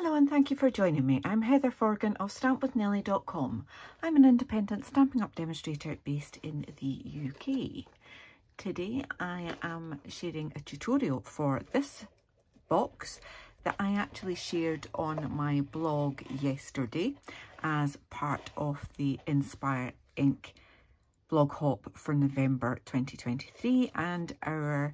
Hello and thank you for joining me. I'm Heather Forgan of stampwithnellie.com. I'm an independent Stampin' Up demonstrator based in the UK. Today I am sharing a tutorial for this box that I actually shared on my blog yesterday as part of the Inspire Ink blog hop for November 2023, and our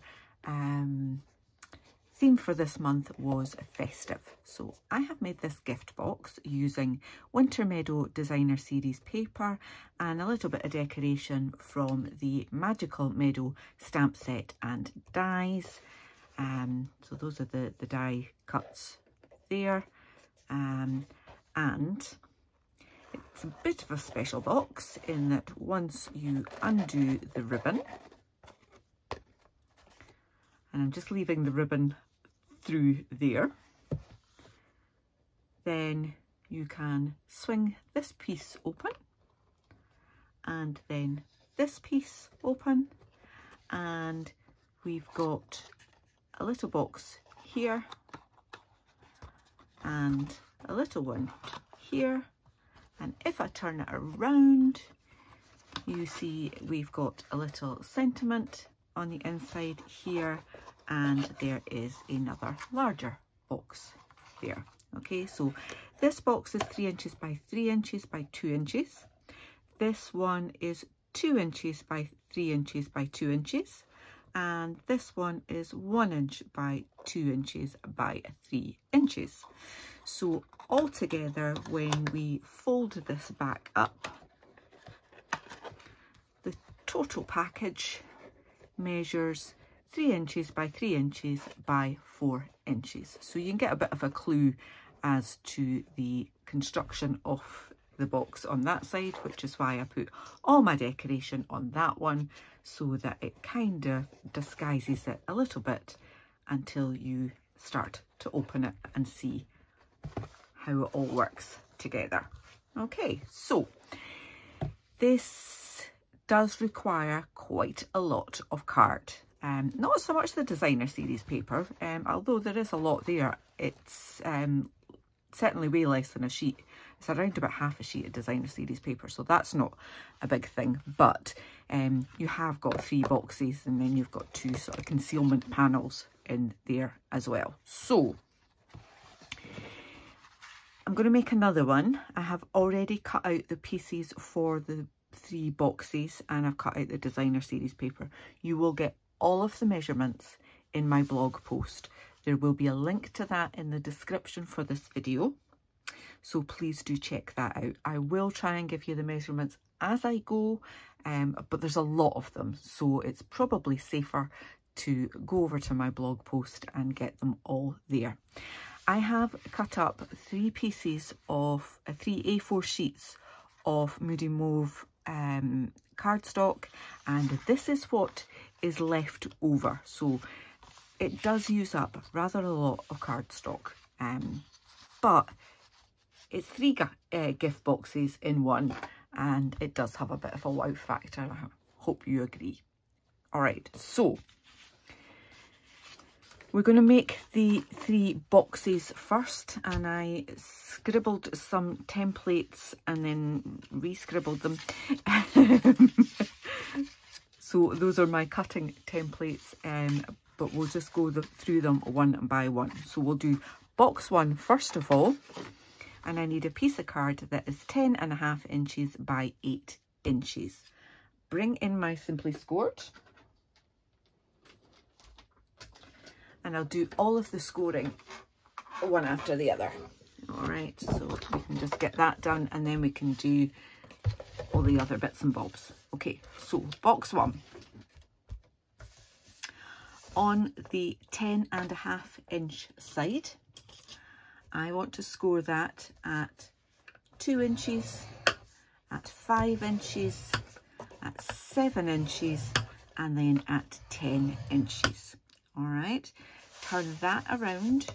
theme for this month was festive. So I have made this gift box using Winter Meadow Designer Series paper and a little bit of decoration from the Magical Meadow stamp set and dies. So those are the die cuts there. And it's a bit of a special box in that once you undo the ribbon, and I'm just leaving the ribbon through there, then you can swing this piece open and then this piece open, and we've got a little box here and a little one here, and if I turn it around you see we've got a little sentiment on the inside here, and there is another larger box there. Okay, so this box is 3 inches by 3 inches by 2 inches. This one is 2 inches by 3 inches by 2 inches, and this one is 1 inch by 2 inches by 3 inches. So altogether, when we fold this back up, the total package measures 3 inches by 3 inches by 4 inches. So you can get a bit of a clue as to the construction of the box on that side, which is why I put all my decoration on that one, so that it kind of disguises it a little bit until you start to open it and see how it all works together. Okay, so this does require quite a lot of card. Not so much the designer series paper, although there is a lot there. It's certainly way less than a sheet. It's around about half a sheet of designer series paper, so that's not a big thing. But you have got 3 boxes, and then you've got 2 sort of concealment panels in there as well. So I'm going to make another one. I have already cut out the pieces for the 3 boxes, and I've cut out the designer series paper. You will get all of the measurements in my blog post. There will be a link to that in the description for this video, so please do check that out. I will try and give you the measurements as I go, but there's a lot of them, so it's probably safer to go over to my blog post and get them all there. I have cut up 3 pieces of 3 A4 sheets of Moody Mauve cardstock, and this is what is left over. So it does use up rather a lot of cardstock, but it's 3 gift boxes in one, and it does have a bit of a wow factor. I hope you agree. All right, so we're going to make the 3 boxes first, and I scribbled some templates and then re-scribbled them. So those are my cutting templates, but we'll just go through them one by one. So we'll do box 1 first of all, and I need a piece of card that is 10.5 inches by 8 inches. Bring in my Simply Scored, and I'll do all of the scoring one after the other. All right, so we can just get that done, and then we can do all the other bits and bobs. Okay, so box 1. On the 10.5 inch side, I want to score that at 2 inches, at 5 inches, at 7 inches, and then at 10 inches. All right, turn that around,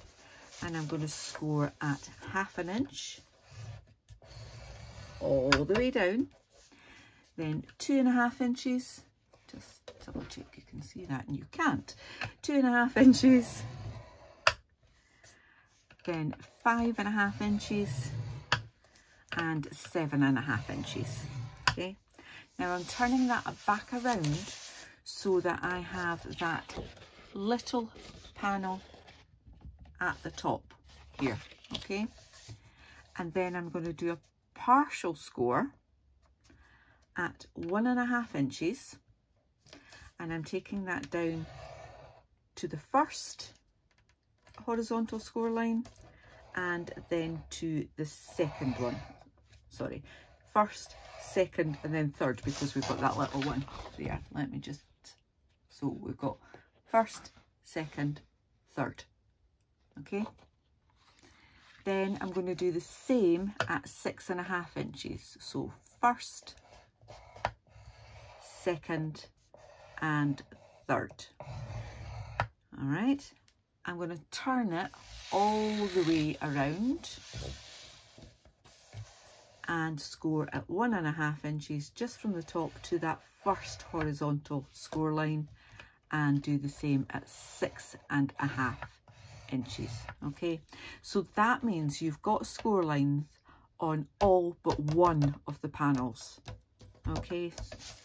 and I'm going to score at 1/2 inch all the way down, then 2.5 inches, just double check you can see that, and you can't, 2.5 inches, Again, 5.5 inches and 7.5 inches. Okay, now I'm turning that back around so that I have that little panel at the top here. Okay, and then I'm going to do a partial score at 1.5 inches, and I'm taking that down to the first horizontal score line and then to the second one. Sorry, first, second, and then third, because we've got that little one there. Let me just, so we've got first, second, third. Okay, then I'm going to do the same at 6.5 inches. So first, second, and third. All right, I'm going to turn it all the way around and score at 1.5 inches just from the top to that first horizontal score line, and do the same at 6.5 inches. Okay, so that means you've got score lines on all but one of the panels. Okay,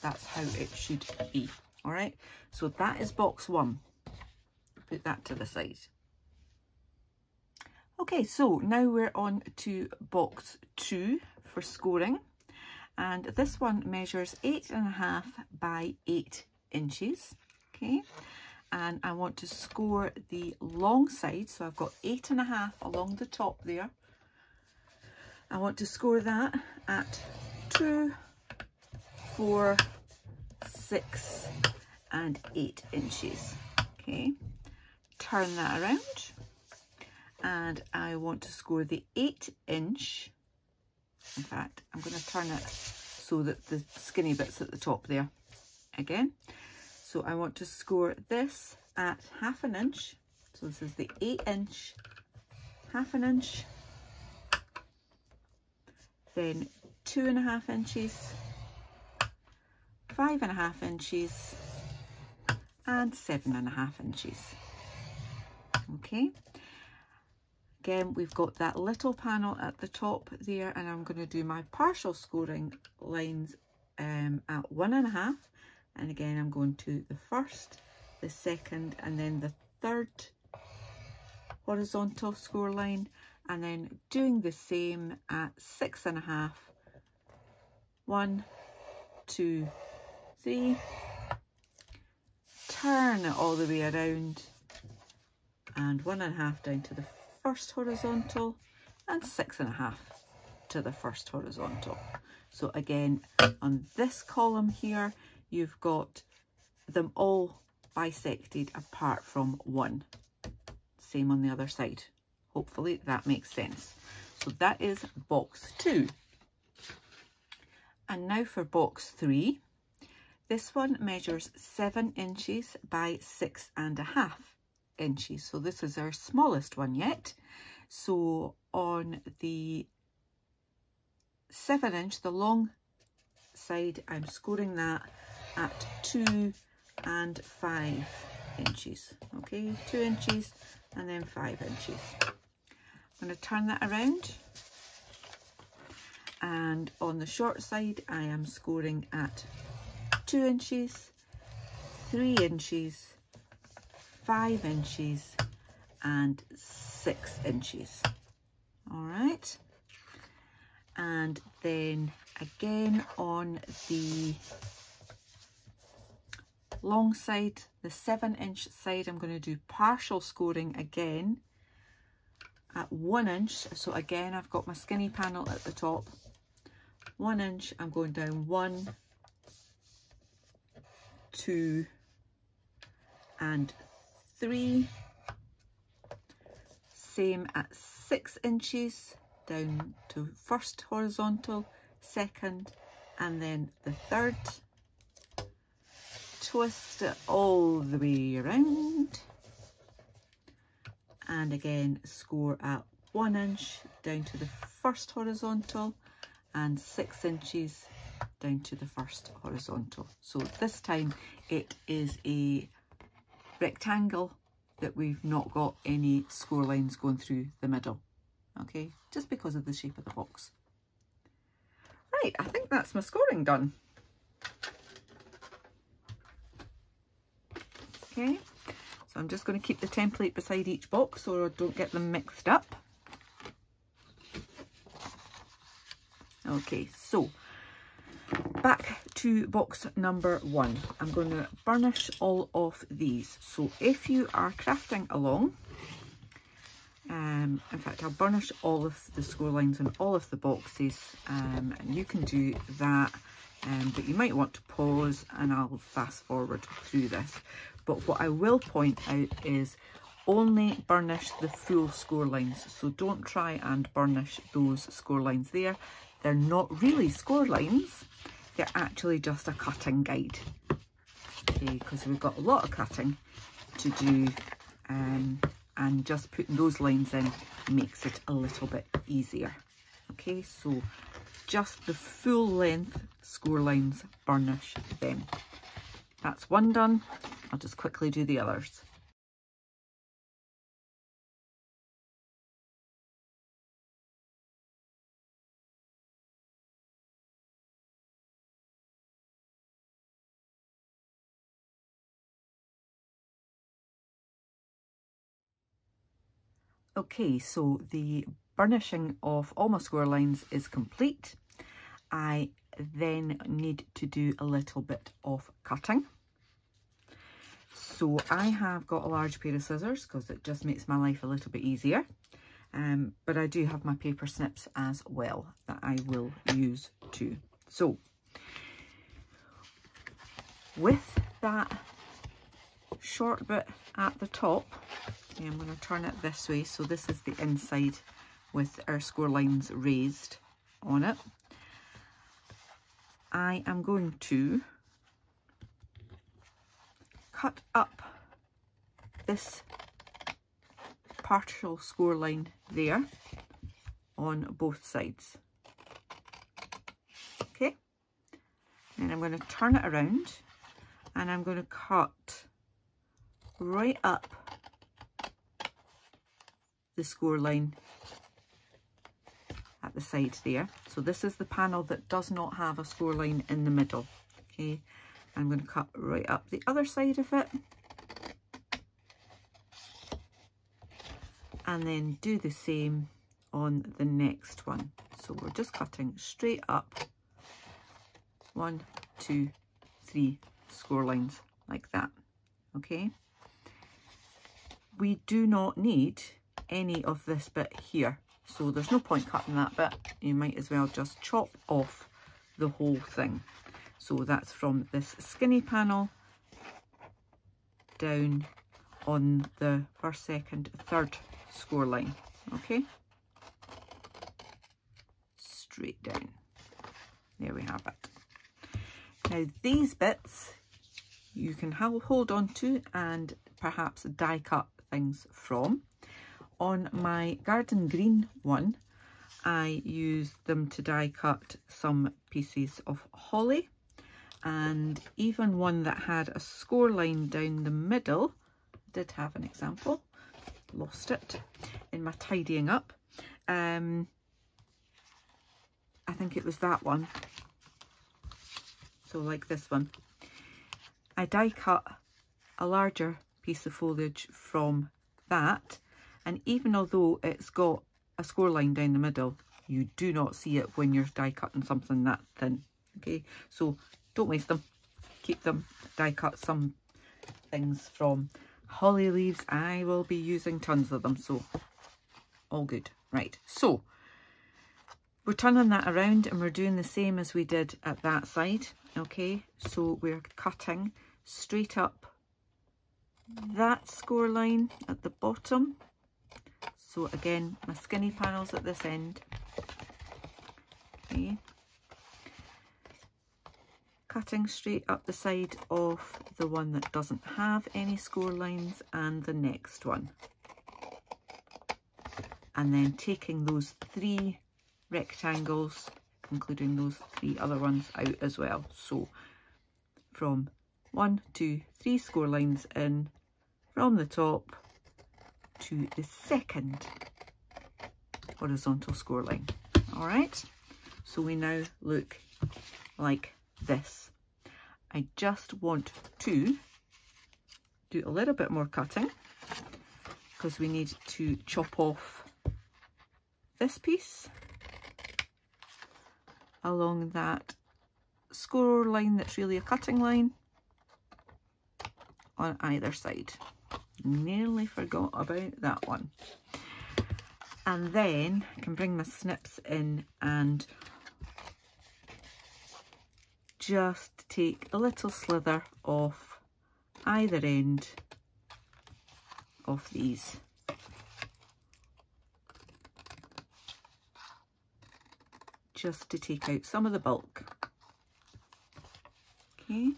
that's how it should be. All right, so that is box 1. Put that to the side. Okay, so now we're on to box 2 for scoring, and this one measures 8.5 by 8 inches. Okay, and I want to score the long side, so I've got 8.5 along the top there. I want to score that at 2, 4, 6, and 8 inches. Okay, turn that around, and I want to score the 8-inch. In fact, I'm going to turn it so that the skinny bit's at the top there again. So I want to score this at 1/2 inch. So this is the 8-inch, 1/2 inch, then 2.5 inches, 5.5 inches, and 7.5 inches. Okay, again we've got that little panel at the top there, and I'm going to do my partial scoring lines at 1.5, and again I'm going to the first, the second, and then the third horizontal score line, and then doing the same at 6.5. 1, 2, 3, turn it all the way around, and 1.5 down to the first horizontal, and 6.5 to the first horizontal. So again, on this column here, you've got them all bisected apart from one. Same on the other side. Hopefully that makes sense. So that is box 2. And now for box 3. This one measures 7 inches by 6.5 inches. So this is our smallest one yet. So on the 7-inch, the long side, I'm scoring that at 2 and 5 inches. Okay, 2 inches and then 5 inches. I'm going to turn that around, and on the short side I am scoring at 2 inches, 3 inches, 5 inches, and 6 inches. All right, and then again on the long side, the 7-inch side, I'm going to do partial scoring again at 1 inch. So again, I've got my skinny panel at the top. 1 inch, I'm going down 1, 2, and 3. Same at 6 inches, down to first horizontal, second, and then the third. Twist it all the way around, and again score at 1 inch down to the first horizontal, and 6 inches down to the first horizontal. So this time it is a rectangle that we've not got any score lines going through the middle, okay, just because of the shape of the box. Right, I think that's my scoring done. Okay, so I'm just going to keep the template beside each box so I don't get them mixed up. Okay, so back to box number 1. I'm going to burnish all of these. So if you are crafting along, in fact, I'll burnish all of the score lines on all of the boxes, and you can do that, but you might want to pause and I'll fast forward through this. But what I will point out is only burnish the full score lines. So don't try and burnish those score lines there. They're not really score lines. They're actually just a cutting guide. Okay, because we've got a lot of cutting to do, and just putting those lines in makes it a little bit easier. Okay, so just the full length score lines, burnish them. That's one done. I'll just quickly do the others. Okay, so the burnishing of all my score lines is complete. I then need to do a little bit of cutting. So I have got a large pair of scissors because it just makes my life a little bit easier. But I do have my paper snips as well that I will use too. So with that short bit at the top, I'm going to turn it this way, so this is the inside with our score lines raised on it. I am going to cut up this partial score line there on both sides. Okay, and I'm going to turn it around and I'm going to cut right up the score line at the side there. So this is the panel that does not have a score line in the middle. Okay, I'm going to cut right up the other side of it and then do the same on the next one. So we're just cutting straight up 1, 2, 3 score lines like that. Okay, we do not need any of this bit here, so there's no point cutting that bit. You might as well just chop off the whole thing. So that's from this skinny panel down on the first, second, third score line. Okay, straight down. There we have it. Now these bits you can hold on to and perhaps die cut things from. On my garden green one, I used them to die cut some pieces of holly, and even one that had a score line down the middle. Did have an example, lost it in my tidying up. I think it was that one. So like this one, I die cut a larger piece of foliage from that. And even although it's got a score line down the middle, you do not see it when you're die cutting something that thin. Okay, so don't waste them, keep them. Die cut some things from holly leaves. I will be using tons of them, so all good. Right, so we're turning that around and we're doing the same as we did at that side. Okay, so we're cutting straight up that score line at the bottom. So again, my skinny panels at this end. Okay, cutting straight up the side of the one that doesn't have any score lines and the next one, and then taking those 3 rectangles, including those 3 other ones, out as well. So from 1, 2, 3 score lines in from the top to the second horizontal score line. All right, so we now look like this. I just want to do a little bit more cutting because we need to chop off this piece along that score line that's really a cutting line on either side. Nearly forgot about that one. And then I can bring my snips in and just take a little slither off either end of these. Just to take out some of the bulk. Okay.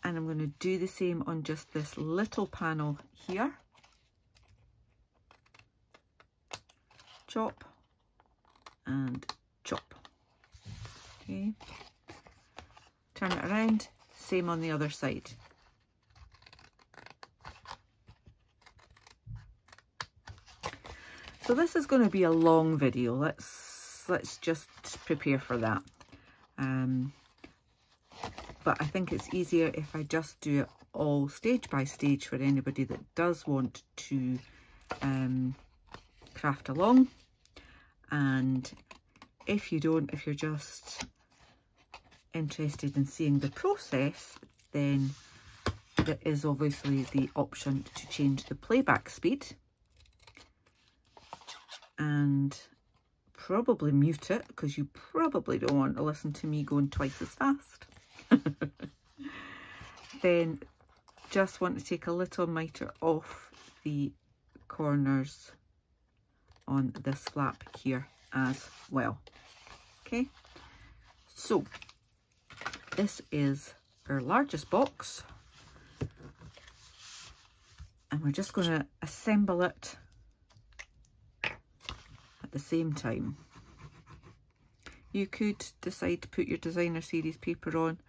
And I'm going to do the same on just this little panel here. Chop and chop. Okay. Turn it around, same on the other side. So this is going to be a long video. Let's just prepare for that. But I think it's easier if I just do it all stage by stage for anybody that does want to craft along. And if you don't, if you're just interested in seeing the process, then there is obviously the option to change the playback speed and probably mute it, because you probably don't want to listen to me going twice as fast. Then just want to take a little miter off the corners on this flap here as well. Okay, so this is our largest box and we're just going to assemble it at the same time. You could decide to put your designer series paper on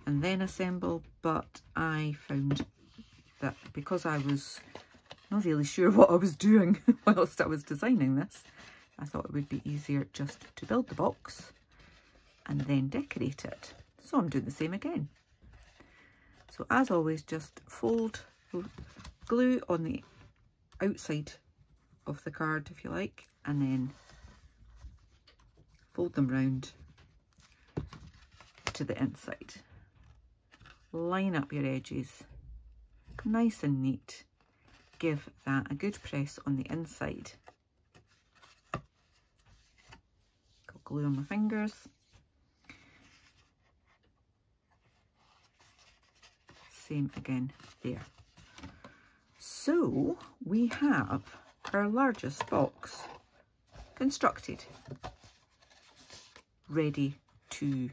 and then assemble, but I found that because I was not really sure what I was doing whilst I was designing this, I thought it would be easier just to build the box and then decorate it. So I'm doing the same again. So as always, just fold glue on the outside of the card if you like, and then fold them round to the inside. Line up your edges nice and neat. Give that a good press on the inside. Got glue on my fingers. Same again there. So we have our largest box constructed, ready to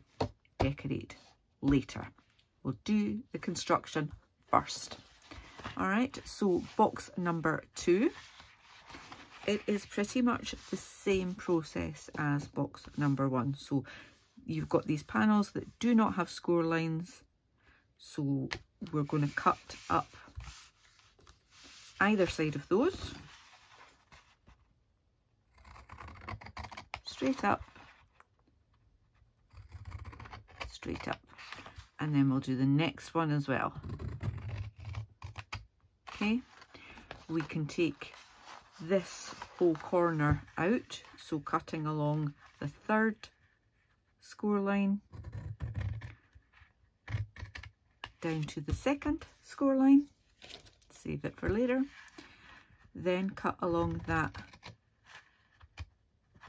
decorate later. We'll do the construction first. All right, so box number 2, it is pretty much the same process as box number 1. So you've got these panels that do not have score lines, so we're going to cut up either side of those, straight up, and then we'll do the next one as well. Okay, we can take this whole corner out, so cutting along the 3rd score line down to the 2nd score line, save it for later, then cut along that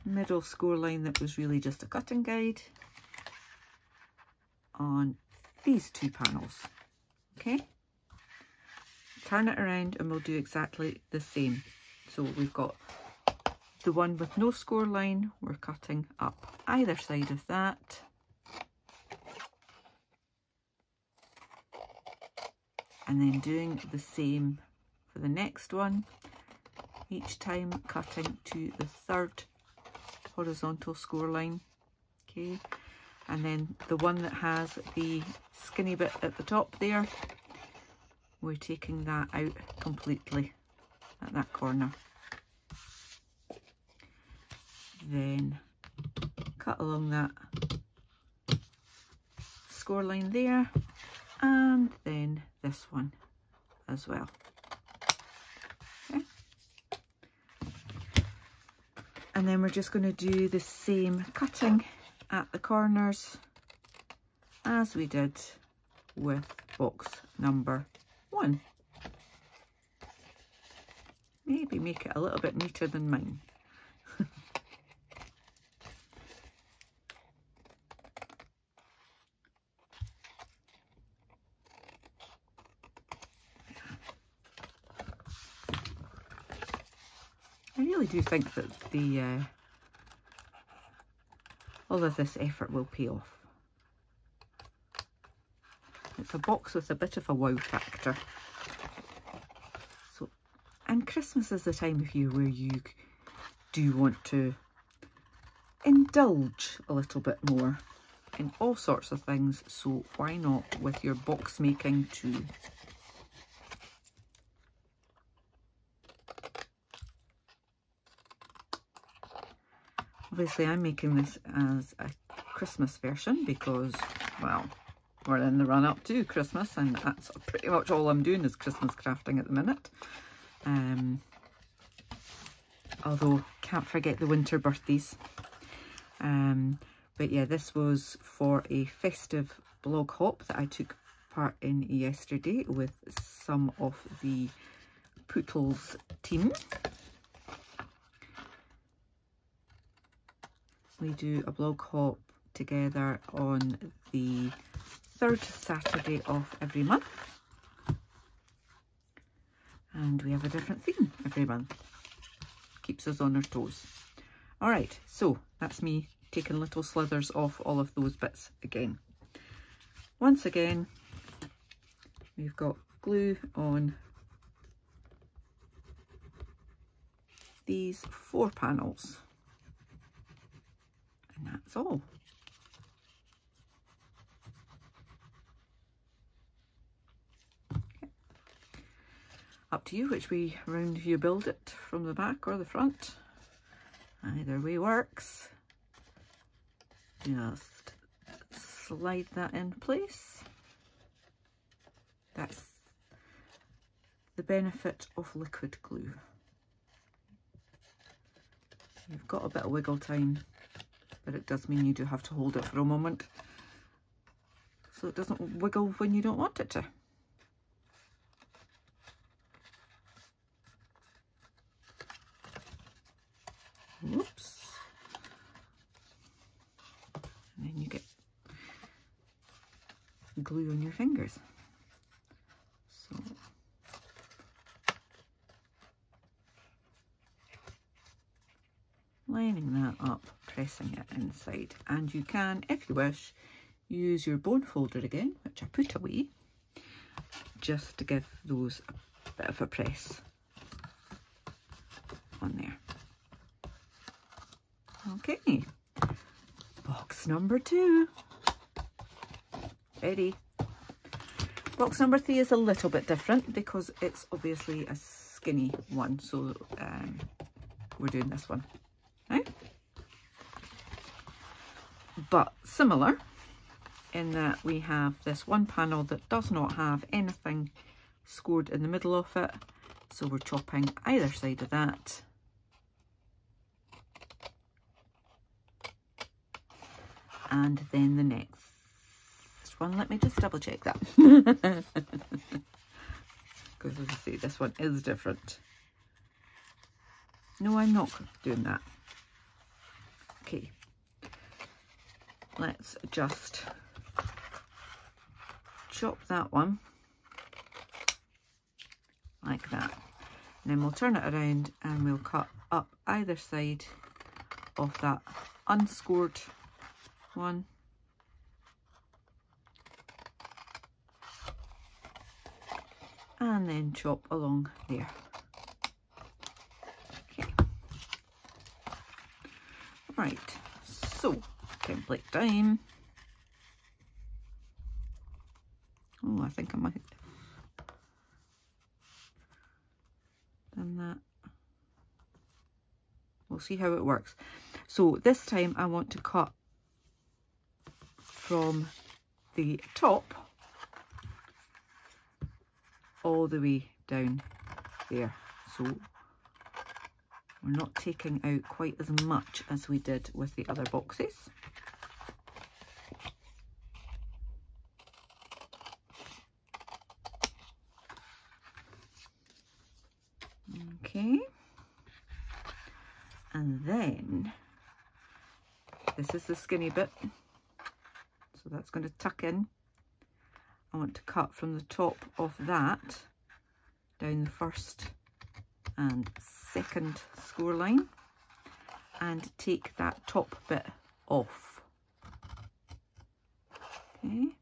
middle score line that was really just a cutting guide on these 2 panels. Okay, turn it around and we'll do exactly the same. So we've got the one with no score line, we're cutting up either side of that, and then doing the same for the next one, each time cutting to the 3rd horizontal score line. Okay, and then the one that has the skinny bit at the top there, we're taking that out completely at that corner. Then cut along that score line there, and then this one as well. Okay. And then we're just going to do the same cutting at the corners as we did with box number 1. Maybe make it a little bit neater than mine. I really do think that the all of this effort will pay off. It's a box with a bit of a wow factor. So, and Christmas is the time of year where you do want to indulge a little bit more in all sorts of things, so why not with your box making too? Obviously I'm making this as a Christmas version because, well, we're in the run up to Christmas and that's pretty much all I'm doing is Christmas crafting at the minute. Although can't forget the winter birthdays. But yeah, this was for a festive blog hop that I took part in yesterday with some of the Pootles team. We do a blog hop together on the 3rd Saturday of every month. And we have a different theme every month. Keeps us on our toes. Alright, so that's me taking little slithers off all of those bits again. Once again, we've got glue on these 4 panels. And that's all. Okay. Up to you which way round you build it, from the back or the front. Either way works. Just slide that in place. That's the benefit of liquid glue. You've got a bit of wiggle time, but it does mean you do have to hold it for a moment so it doesn't wiggle when you don't want it to. Whoops. And then you get glue on your fingers. So lining that up, pressing it inside, and you can, if you wish, use your bone folder again, which I put away, just to give those a bit of a press on there. Okay, box number 2, ready. Box number 3 is a little bit different because it's obviously a skinny one, so we're doing this one. Right? But similar in that we have this one panel that does not have anything scored in the middle of it, so we're chopping either side of that, and then the next one, let me just double check that because as I say, this one is different. No, I'm not doing that. Okay, let's just chop that one like that, and then we'll turn it around and we'll cut up either side of that unscored one. And then chop along there. Okay. Right, so template time. Oh, I think I might have done that We'll see how it works. So this time I want to cut from the top all the way down there. So we're not taking out quite as much as we did with the other boxes. Okay. And then this is the skinny bit. So that's going to tuck in. I want to cut from the top of that down the first and second score line and take that top bit off. Okay, I'm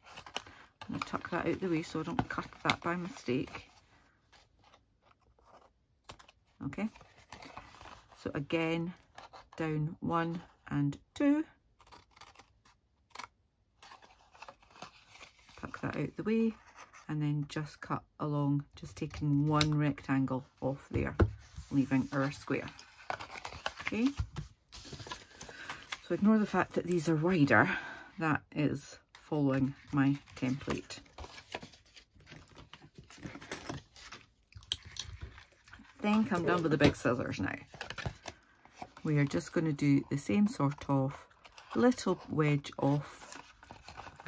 going to tuck that out the way so I don't cut that by mistake. Okay, so again, down 1 and 2. Tuck that out the way and then just cut along, just taking one rectangle off there, leaving our square. Okay, so ignore the fact that these are wider, that is following my template. I think I'm done with the big scissors now. We are just going to do the same sort of little wedge off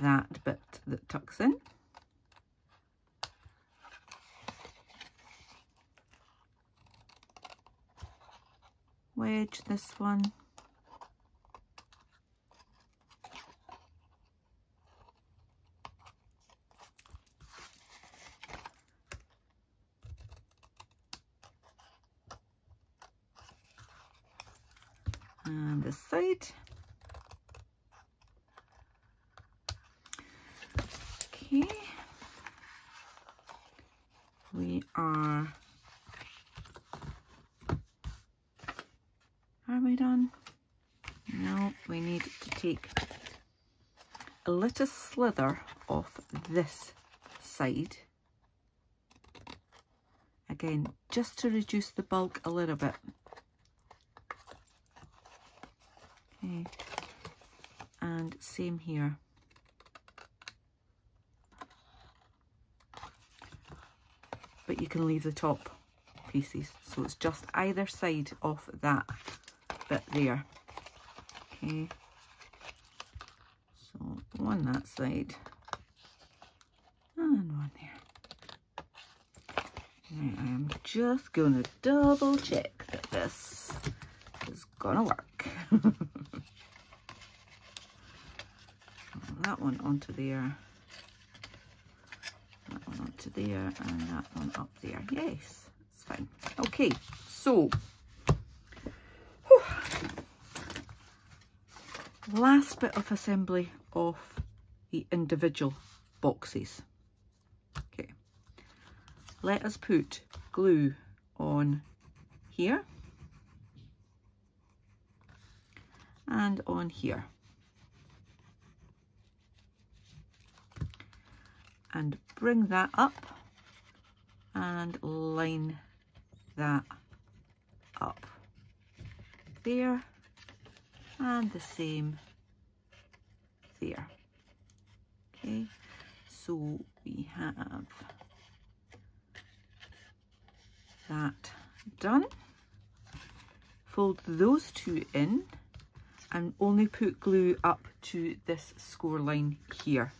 that bit that tucks in. Wedge this one. And this side. Okay. We are we done? No, we need to take a little slither off this side. Again, just to reduce the bulk a little bit. Okay, and same here. But you can leave the top pieces, so it's just either side of that bit there. Okay, so one that side and one there. Now I am just going to double check that this is gonna work. That one onto there, that one onto there, and that one up there. Yes, it's fine. Okay, so last bit of assembly of the individual boxes. Okay, let us put glue on here and on here, and bring that up and line that up there, and the same there. Okay, so we have that done. Fold those two in and only put glue up to this score line here.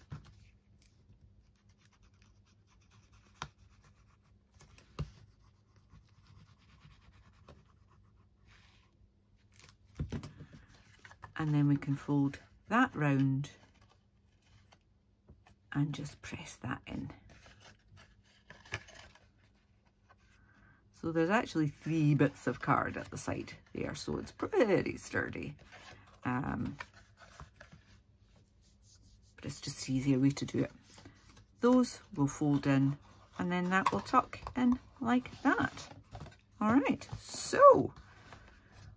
And then we can fold that round and just press that in. So there's actually 3 bits of card at the side there, so it's pretty sturdy. But it's just an easier way to do it. Those will fold in and then that will tuck in like that. All right, so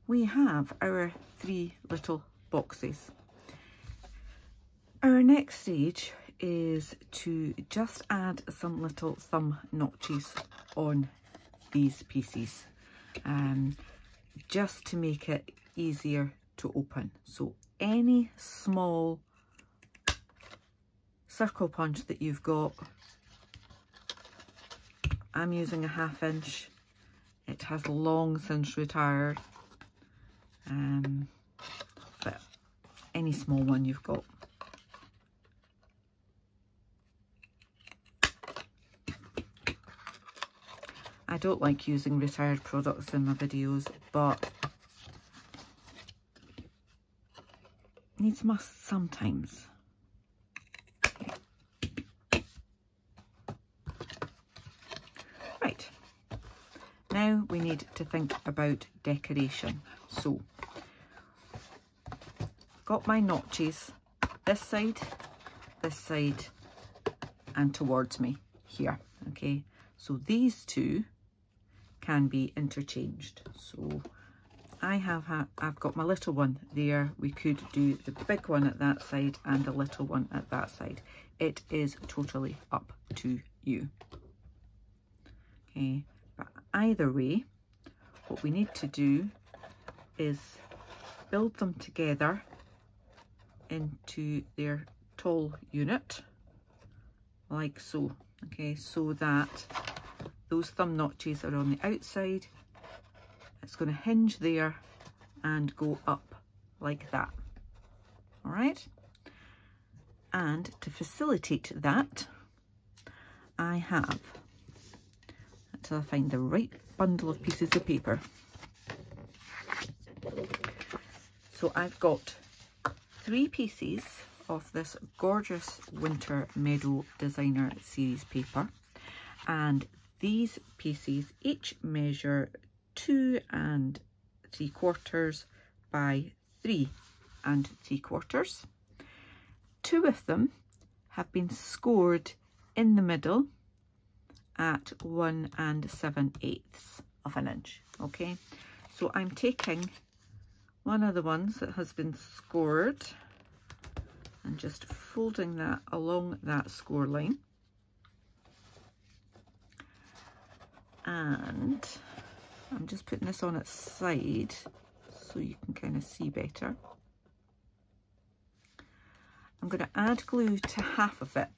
we have our 3 little boxes. Our next stage is to just add some little thumb notches on these pieces. just to make it easier to open. So any small circle punch that you've got, I'm using a 1/2 inch. It has long since retired, but any small one you've got. I don't like using retired products in my videos, but needs must sometimes. Right, now we need to think about decoration. So, got my notches this side, and towards me here, okay? So these two can be interchanged. So I've got my little one there. We could do the big one at that side and the little one at that side. It is totally up to you. Okay, but either way, what we need to do is build them together into their tall unit, like so. Okay, so that those thumb notches are on the outside. It's going to hinge there and go up like that. All right. And to facilitate that, I have, until I find the right bundle of pieces of paper. So I've got 3 pieces of this gorgeous Winter Meadow Designer Series paper, and these pieces each measure 2 3/4 by 3 3/4. 2 of them have been scored in the middle at 1 7/8 of an inch. Okay, so I'm taking one of the ones that has been scored and just folding that along that score line. And I'm just putting this on its side so you can kind of see better. I'm going to add glue to half of it.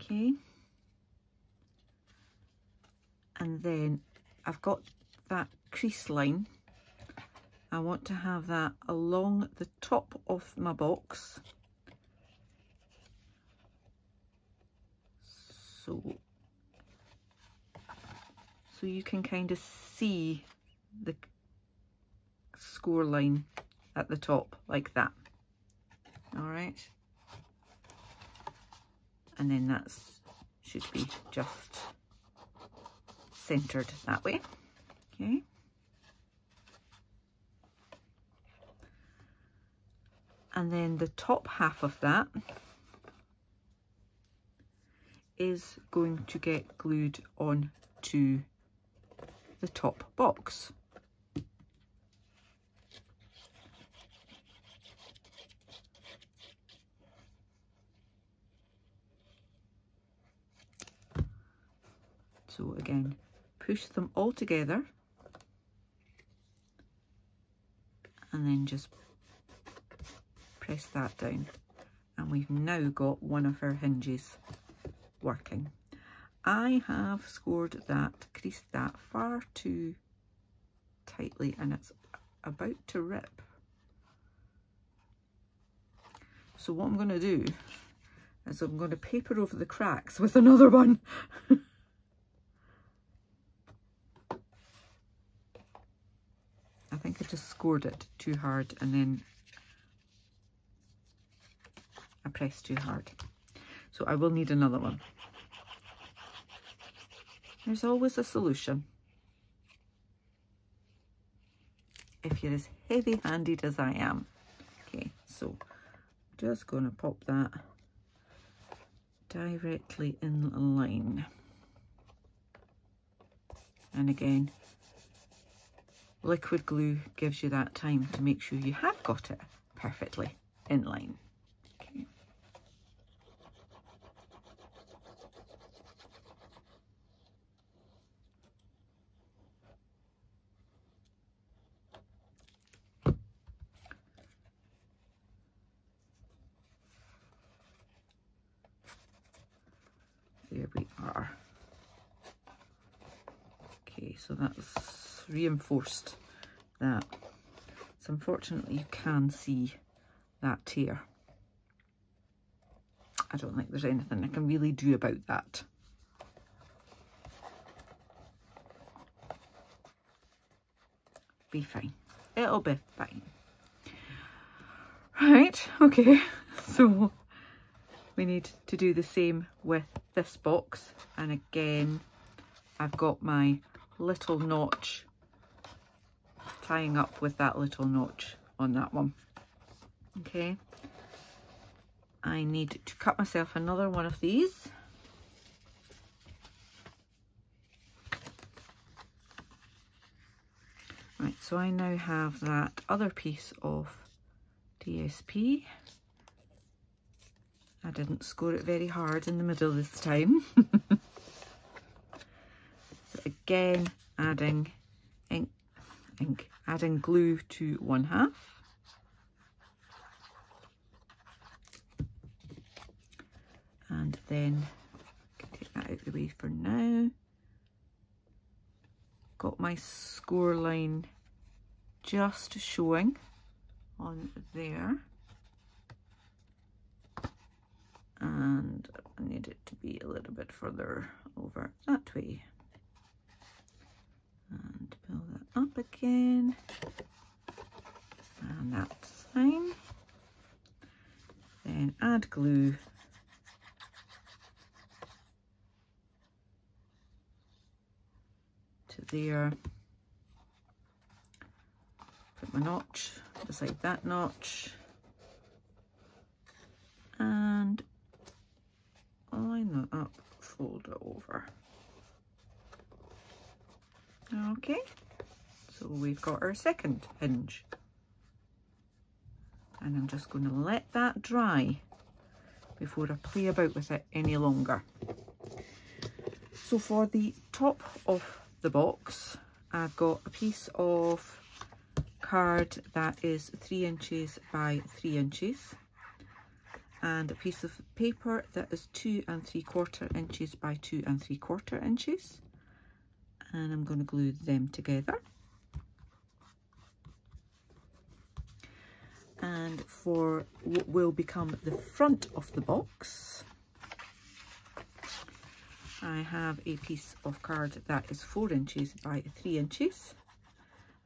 Okay. And then I've got that crease line. I want to have that along the top of my box. So you can kind of see the score line at the top like that. All right. And then that should be just centered that way. Okay. And then the top half of that is going to get glued on to the top box. So again, push them all together and then just press that down, and we've now got one of our hinges working. I have scored that, creased that far too tightly, and it's about to rip. So what I'm going to do is I'm going to paper over the cracks with another one. I think I just scored it too hard and then I pressed too hard. So I will need another one. There's always a solution. If you're as heavy-handed as I am. Okay, so I'm just going to pop that directly in line. And again, liquid glue gives you that time to make sure you have got it perfectly inline. Okay. There we are. Okay, so that's reinforced that. So unfortunately you can see that tear. I don't think there's anything I can really do about that. Be fine. It'll be fine. Right, okay, so we need to do the same with this box, and again I've got my little notch tying up with that little notch on that one. Okay, I need to cut myself another one of these. Right, so I now have that other piece of DSP. I didn't score it very hard in the middle this time. So again, adding adding glue to 1/2. And then take that out of the way for now. Got my score line just showing on there. And I need it to be a little bit further over that way. And pull that up again. And that's fine. Then add glue. To there. Put my notch beside that notch. And line that up, fold it over. Okay, so we've got our second hinge. And I'm just going to let that dry before I play about with it any longer. So for the top of the box, I've got a piece of card that is 3 inches by 3 inches. And a piece of paper that is 2 3/4 inches by 2 3/4 inches. And I'm going to glue them together. And for what will become the front of the box, I have a piece of card that is 4 inches by 3 inches.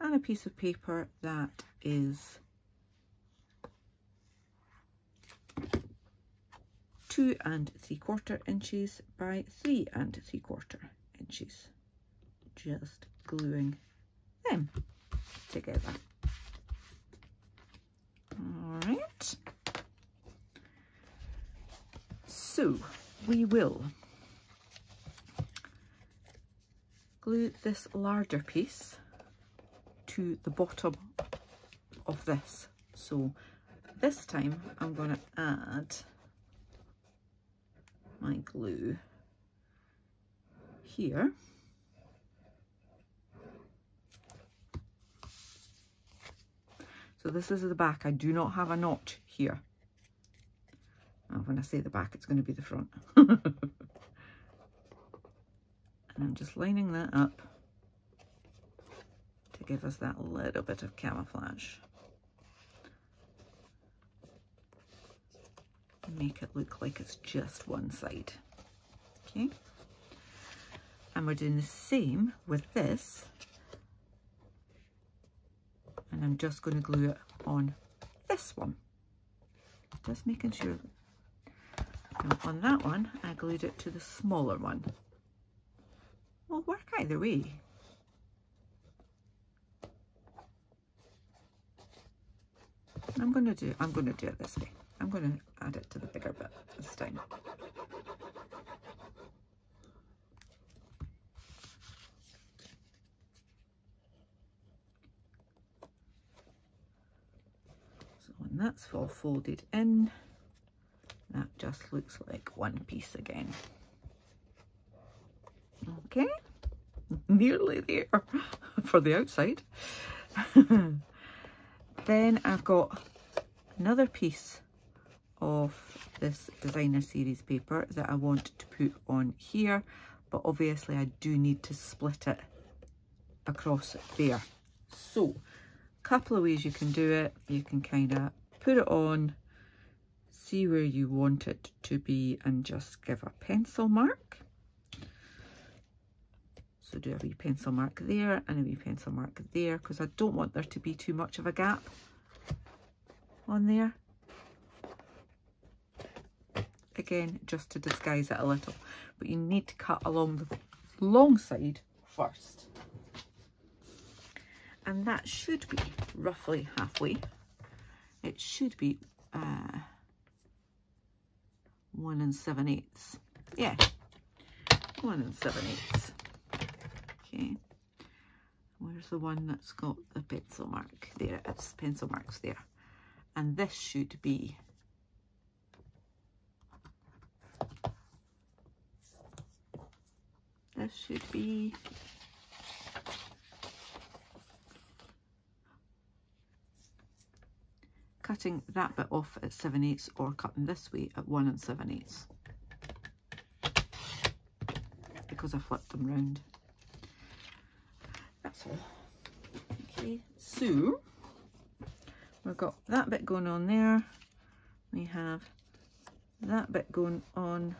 And a piece of paper that is 2 3/4 inches by 3 3/4 inches. Just gluing them together. All right. So we will glue this larger piece to the bottom of this. So this time I'm going to add my glue here. So this is the back. I do not have a notch here. Now, when I say the back, it's going to be the front. And I'm just lining that up to give us that little bit of camouflage. Make it look like it's just one side. Okay. And we're doing the same with this. And I'm just going to glue it on this one. Just making sure. And on that one, I glued it to the smaller one. Will work either way. I'm going to do it this way. I'm going to add it to the bigger bit this time. So when that's all folded in, that just looks like one piece again. Okay, nearly there for the outside. Then I've got another piece of this designer series paper that I want to put on here, but obviously I do need to split it across there. So a couple of ways you can do it. You can kind of put it on, see where you want it to be, and just give a pencil mark. So do a wee pencil mark there and a wee pencil mark there, because I don't want there to be too much of a gap on there. Again, just to disguise it a little, but you need to cut along the long side first. And that should be roughly halfway. It should be 1 7/8. Yeah, 1 7/8. Okay, where's the one that's got the pencil mark? There it is, pencil marks there. And this should be cutting that bit off at 7/8 or cutting this way at 1 7/8, because I flipped them round. That's all. Okay, so we've got that bit going on there. We have that bit going on.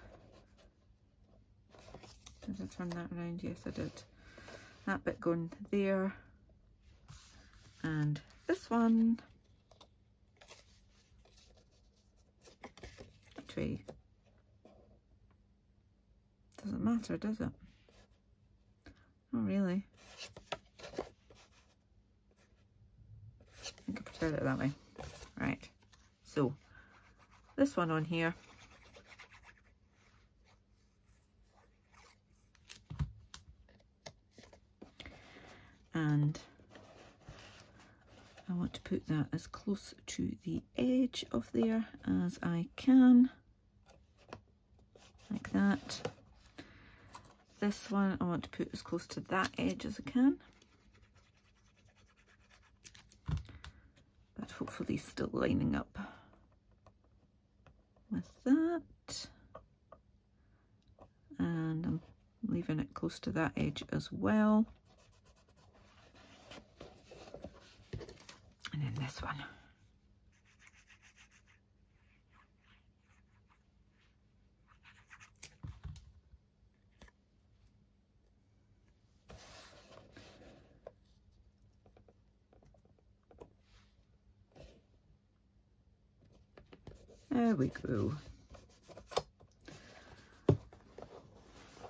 Did I turn that around? Yes, I did. That bit going there. And this one. Actually, doesn't matter, does it? Not really. I think I prefer it that way. Right. So, this one on here. And I want to put that as close to the edge of there as I can, like that. This one I want to put as close to that edge as I can, but hopefully still lining up with that. And I'm leaving it close to that edge as well. And then this one. There we go.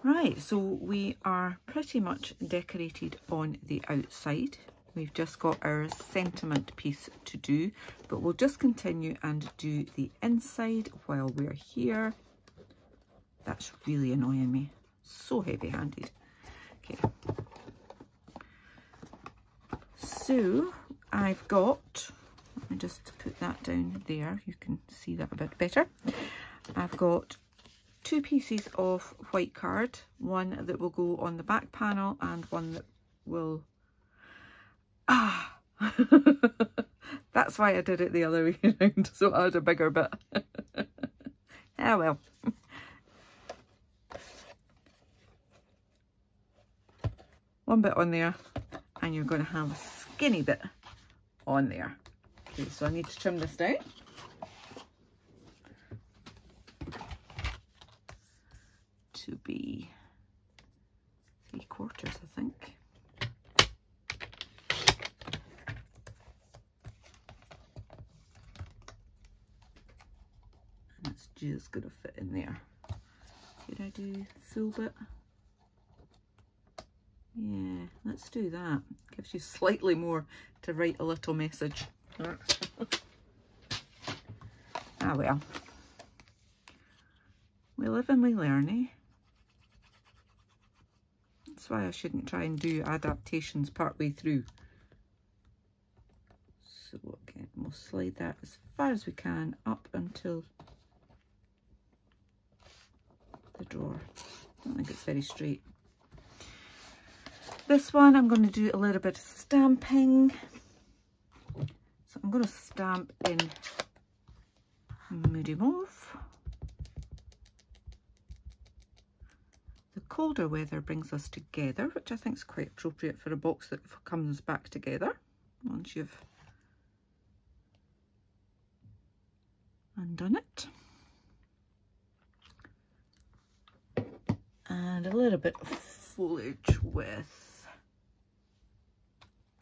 Right, so we are pretty much decorated on the outside. We've just got our sentiment piece to do, but we'll just continue and do the inside while we're here. That's really annoying me. So heavy-handed. Okay. So I've got, let me just put that down there. You can see that a bit better. I've got 2 pieces of white card, one that will go on the back panel and one that will, that's why I did it the other way around, so I had a bigger bit. Ah well. One bit on there, and you're going to have a skinny bit on there. Okay, so I need to trim this down. To be 3/4, I think. And it's just going to fit in there. Should I do full bit? Yeah, let's do that. Gives you slightly more to write a little message. Ah well. We live and we learn, eh? That's why I shouldn't try and do adaptations partway through. So again, we'll slide that as far as we can up until the drawer. I don't think it's very straight. This one I'm going to do a little bit of stamping. So I'm going to stamp in Moody Mauve. The colder weather brings us together, which I think is quite appropriate for a box that comes back together once you've undone it. And a little bit of foliage with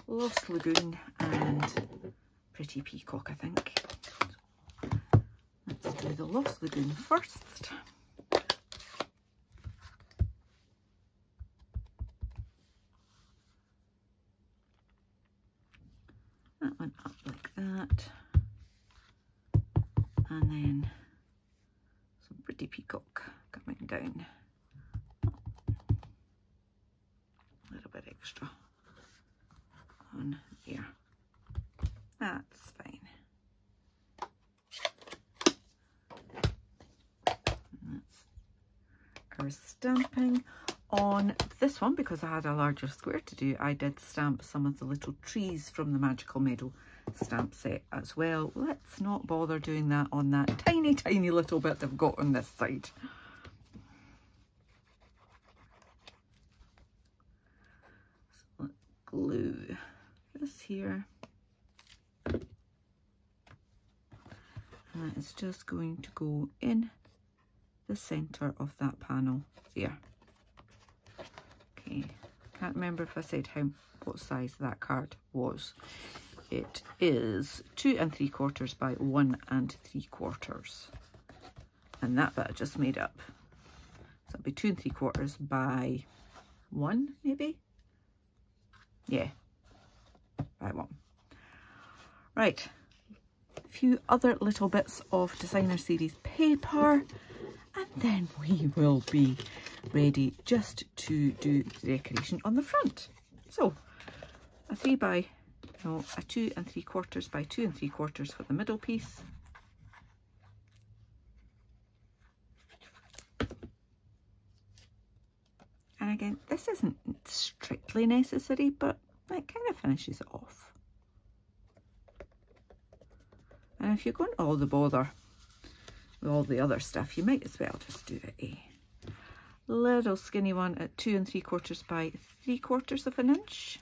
Lost Lagoon and Pretty Peacock, I think. Let's do the Lost Lagoon first. That went up like that. And then some Pretty Peacock coming down. A little bit extra on here. That's fine. And that's our stamping. On this one, because I had a larger square to do, I did stamp some of the little trees from the Magical Meadow stamp set as well. Let's not bother doing that on that tiny, tiny little bit I've got on this side. So let's glue this here. And it's just going to go in the centre of that panel there. Okay, can't remember if I said what size that card was. It is 2 3/4 by 1 3/4, and that bit I just made up. So it'll be 2 3/4 by 1, maybe. Yeah, by 1. Right, a few other little bits of designer series paper, and then we will be ready just to do the decoration on the front. So a 2 3/4 by 2 3/4 for the middle piece. And again, this isn't strictly necessary, but it kind of finishes it off. And if you're going to all the bother with all the other stuff, you might as well just do a little skinny one at 2 3/4 by 3/4 of an inch.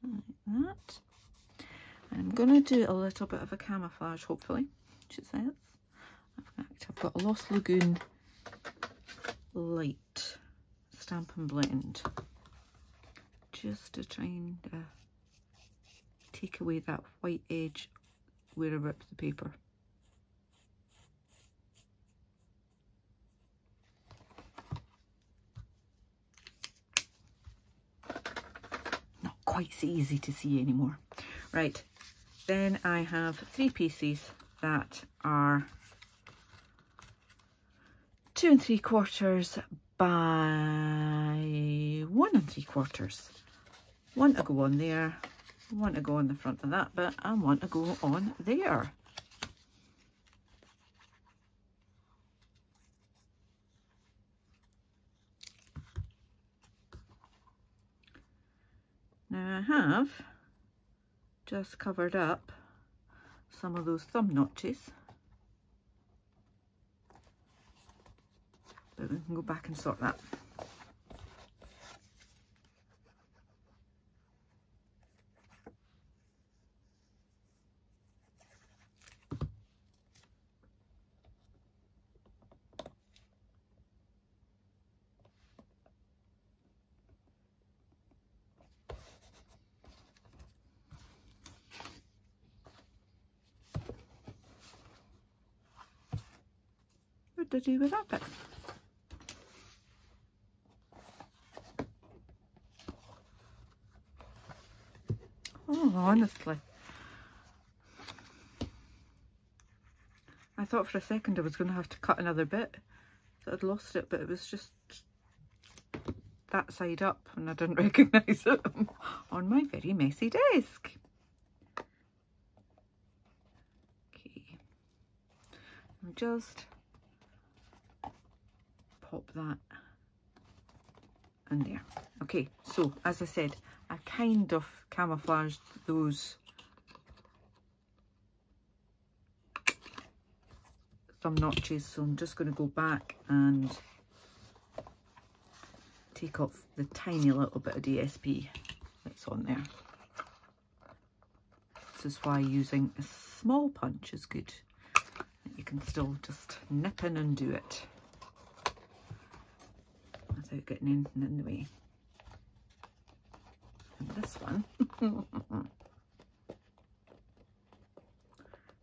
Like that. And I'm going to do a little bit of a camouflage, hopefully, which it says. I've got a Lost Lagoon light stamp and blend, just to try and take away that white edge where I ripped the paper. Not quite so easy to see anymore. Right, then I have 3 pieces that are 2 3/4 by 1 3/4. One to go on there, one to go on the front of that bit, and one to go on there. Now I have just covered up some of those thumb notches, but we can go back and sort that. What to do with that bit? Oh, honestly, I thought for a second I was going to have to cut another bit, so I'd lost it, but it was just that side up and I didn't recognise it on my very messy desk. Okay, I'll just pop that in there. Okay, so as I said, I kind of camouflaged those thumb notches, so I'm just going to go back and take off the tiny little bit of DSP that's on there. This is why using a small punch is good. You can still just nip in and do it without getting anything in the way. And this one,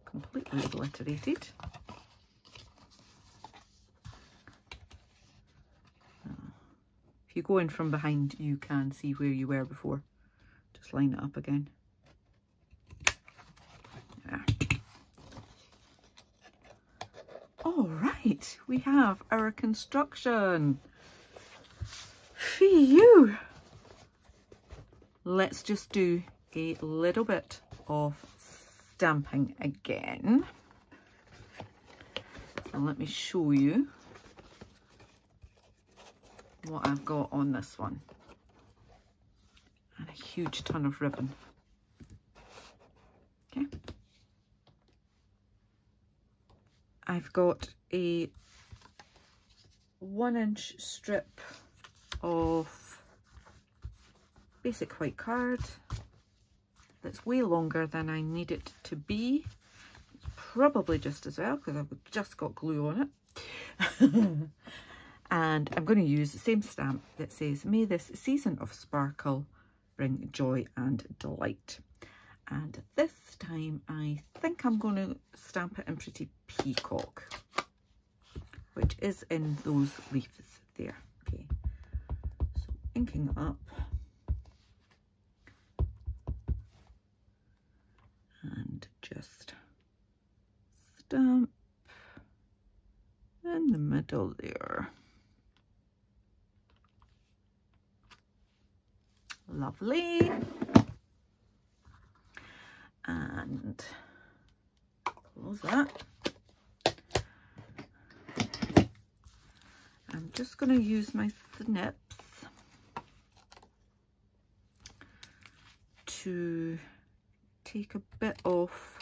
completely obliterated. If you go in from behind, you can see where you were before. Just line it up again. There. All right, we have our construction. Phew! Let's just do a little bit of stamping again. So let me show you what I've got on this one. And a huge ton of ribbon. Okay. I've got a 1-inch strip of basic white card that's way longer than I need it to be. It's probably just as well because I've just got glue on it. And I'm going to use the same stamp that says, "May this season of sparkle bring joy and delight." And this time I think I'm going to stamp it in Pretty Peacock, which is in those leaves there. Okay, so inking up. And just stamp in the middle there. Lovely. And close that. I'm just going to use my snips to take a bit off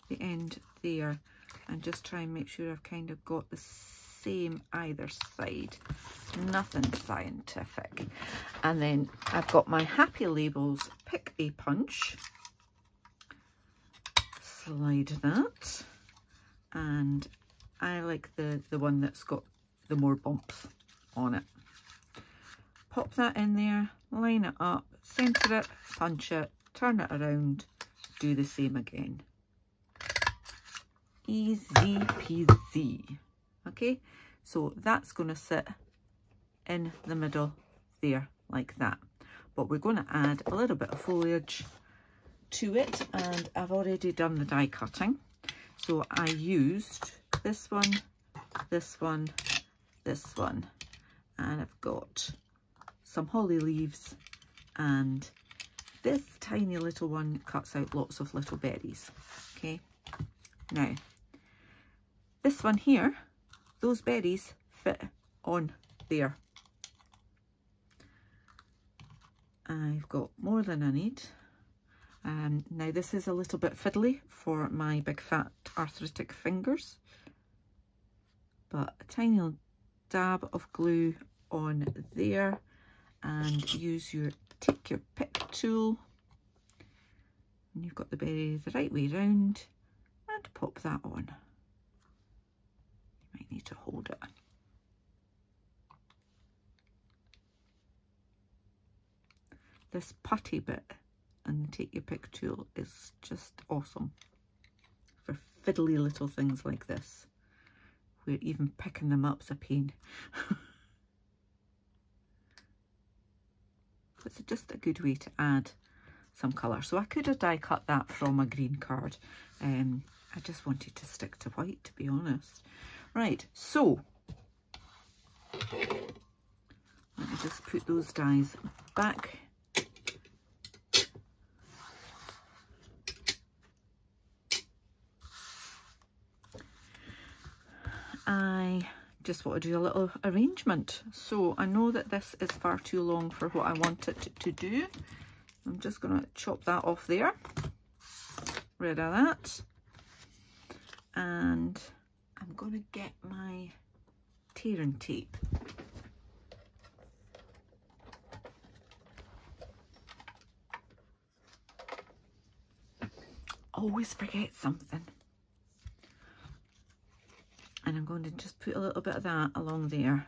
the end there and just try and make sure I've kind of got the same either side. Nothing scientific. And then I've got my Happy Labels Pick a Punch. Slide that, and I like the one that's got the more bumps on it. Pop that in there, line it up, center it, punch it, turn it around, do the same again. Easy peasy. Okay, so that's going to sit in the middle there like that, but we're going to add a little bit of foliage to it, and I've already done the die cutting. So I used this one, this one, this one, and I've got some holly leaves, and this tiny little one cuts out lots of little berries. Okay, now this one here, those berries fit on there. I've got more than I need. Now this is a little bit fiddly for my big fat arthritic fingers, but a tiny dab of glue on there, and take your pick tool, and you've got the berry the right way round, and pop that on. You might need to hold it. This putty bit and the take your pick tool is just awesome for fiddly little things like this, where even picking them up's a pain. It's just a good way to add some colour. So I could have die cut that from a green card. I just wanted to stick to white, to be honest. Right, so Let me just put those dies back. I just want to do a little arrangement. So I know that this is far too long for what I want it to do. I'm just going to chop that off there. Rid of that. And I'm going to get my tearing tape. Always forget something. And I'm going to just put a little bit of that along there.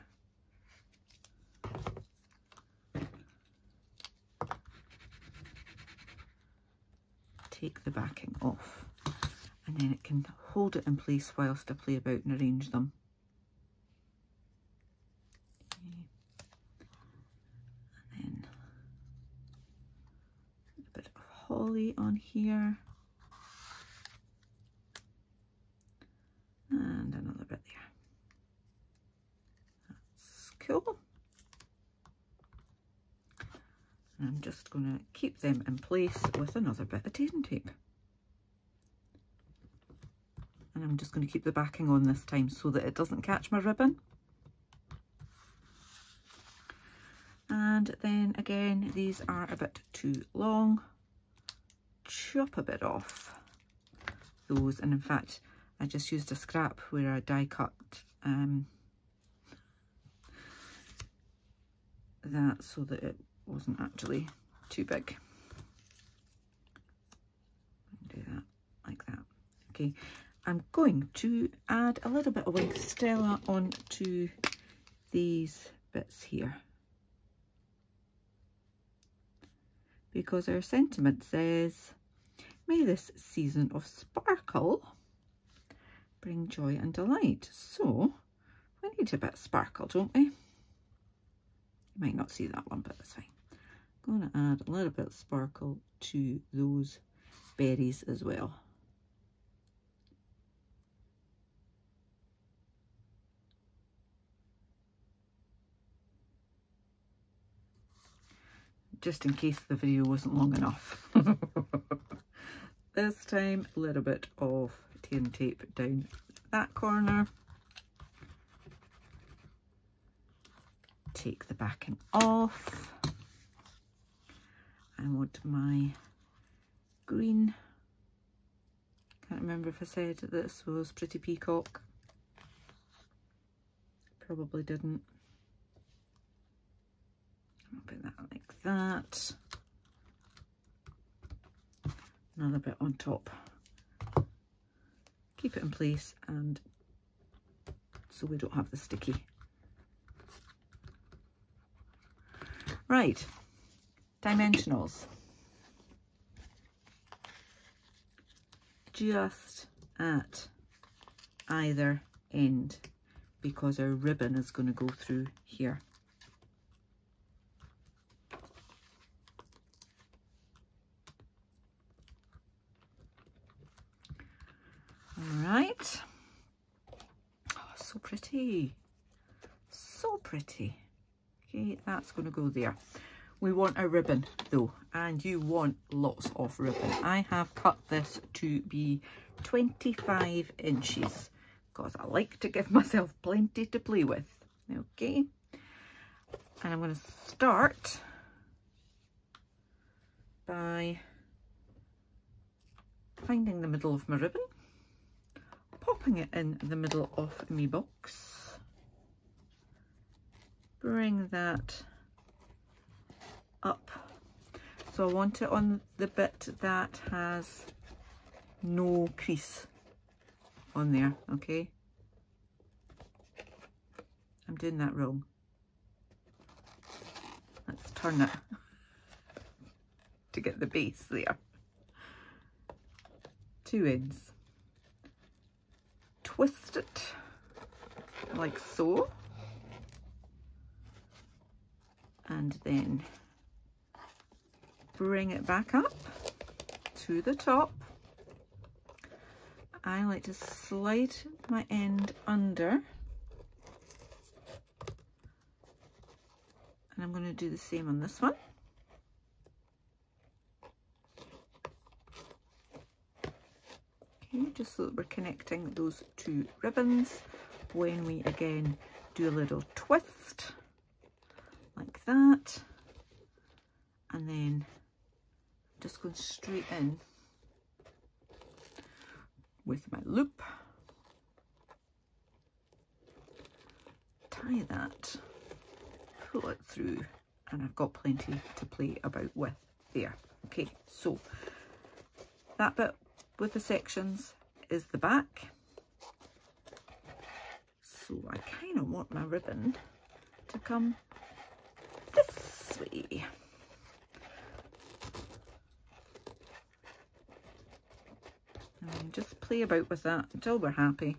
Take the backing off, and then it can hold it in place whilst I play about and arrange them. Okay. And then a bit of holly on here. And another bit there. That's cool. And I'm just going to keep them in place with another bit of tearing tape. And I'm just going to keep the backing on this time so that it doesn't catch my ribbon. And then again, these are a bit too long. Chop a bit off those, and in fact, I just used a scrap where I die cut that so that it wasn't actually too big. Do that like that. Okay, I'm going to add a little bit of white Stella onto these bits here, because our sentiment says, "May this season of sparkle bring joy and delight." So we need a bit of sparkle, don't we? You might not see that one, but that's fine. I'm going to add a little bit of sparkle to those berries as well. Just in case the video wasn't long enough. This time, a little bit of tearing tape down that corner. Take the backing off. I want my green. Can't remember if I said this was Pretty Peacock. Probably didn't. I'll put that like that. Another bit on top. Keep it in place, and so we don't have the sticky. Right, dimensionals. Just at either end, because our ribbon is going to go through here. All right. Oh, so pretty. So pretty. Okay, that's going to go there. We want a ribbon though, and you want lots of ribbon. I have cut this to be 25 inches because I like to give myself plenty to play with. Okay, and I'm going to start by finding the middle of my ribbon, popping it in the middle of my box. Bring that up. So I want it on the bit that has no crease on there, okay? I'm doing that wrong. Let's turn it to get the base there. 2 ends. Twist it like so. And then bring it back up to the top. I like to slide my end under I'm going to do the same on this one. Okay, just so that we're connecting those two ribbons when we again do a little twist like that, and then just going straight in with my loop, tie that, pull it through, and I've got plenty to play about with there. Okay, so that bit with the sections is the back. So I kind of want my ribbon to come this way. And just play about with that until we're happy.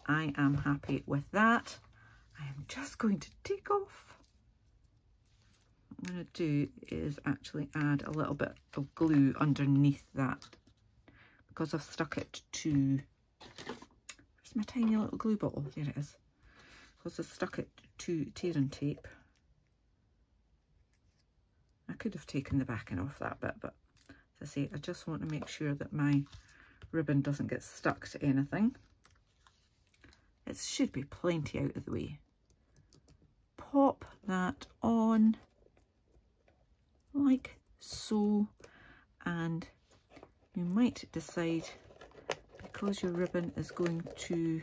I am happy with that. I am just going to take off. What I'm going to do is actually add a little bit of glue underneath that, because I've stuck it to, where's my tiny little glue bottle? There it is. Because I've stuck it to tearing tape. I could have taken the backing off that bit, but as I say, I just want to make sure that my ribbon doesn't get stuck to anything. It should be plenty out of the way. Pop that on like so, and you might decide, because your ribbon is going to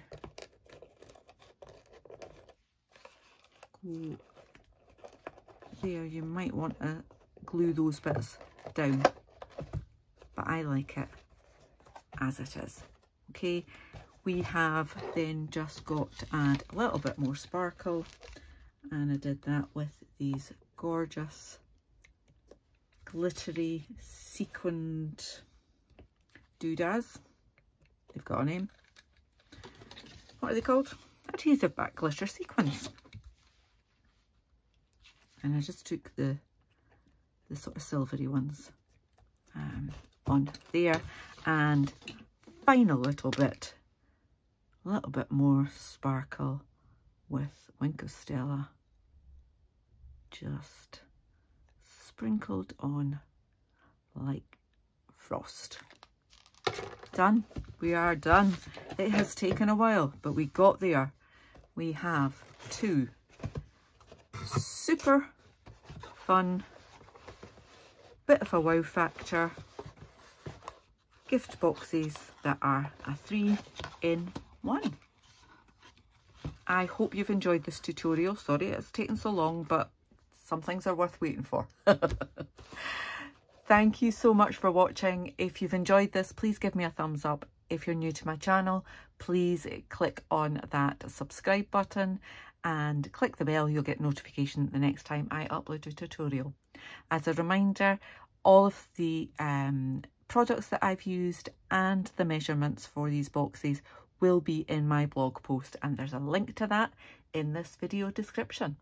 go there, you might want to glue those bits down, but I like it as it is. Okay, we have then just got to add a little bit more sparkle, and I did that with these gorgeous glittery sequined doodads. They've got a name. What are they called? Adhesive back glitter sequins. And I just took the sort of silvery ones on there, and final little bit, a little bit more sparkle with Winter Stella, just sprinkled on like frost. Done. We are done. It has taken a while, but we got there. We have two super fun, bit of a wow factor gift boxes that are a 3-in-1. I hope you've enjoyed this tutorial. Sorry it's taken so long, but some things are worth waiting for. Thank you so much for watching. If you've enjoyed this, please give me a thumbs up. If you're new to my channel, please click on that subscribe button and click the bell. You'll get notification the next time I upload a tutorial. As a reminder, all of the products that I've used and the measurements for these boxes will be in my blog post, and there's a link to that in this video description.